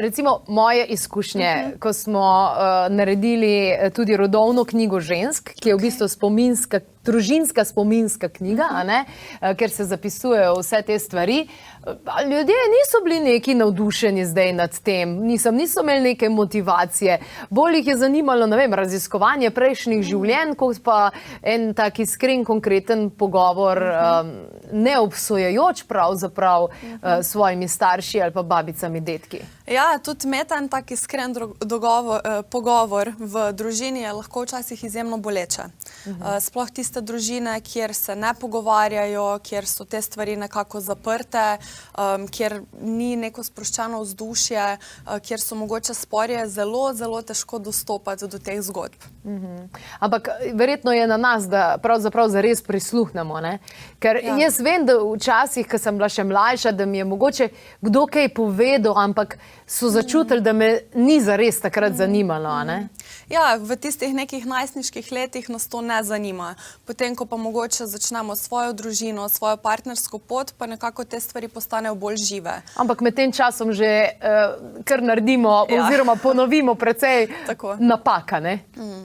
Recimo moje izkušnje, ko smo naredili tudi rodovno knjigo žensk, ki je v bistvu družinska spominska knjiga, ker se zapisujejo vse te stvari. Ljudje niso bili neki navdušeni zdaj nad tem, niso imeli neke motivacije. Bolj jih je zanimalo, ne vem, raziskovanje prejšnjih življenj, kot pa en tak iskren, konkreten pogovor, neobsojajoč pravzaprav svojimi starši ali pa babicami, detki. Ja, tudi imeti en tak iskren pogovor v družini je lahko včasih izjemno boleče. Sploh tiste družine, kjer se ne pogovarjajo, kjer so te stvari nekako zaprte, kjer ni neko sproščeno vzdušje, kjer so mogoče sporje zelo, zelo težko dostopati do teh zgodb. Ampak verjetno je na nas, da pravzaprav zares prisluhnemo, ne? Ker jaz vem, da včasih, ko sem bila še mlajša, da mi je mogoče kdo kaj povedal, ampak so začutili, da me ni zares takrat zanimalo, ne? Ja, v tistih nekih najstniških letih nas to ne zanima. Potem, ko pa mogoče začnemo svojo družino, svojo partnersko pot, pa nekako te stvari postanejo bolj žive. Ampak med tem časom že kar naredimo oziroma ponovimo precej napaka, ne?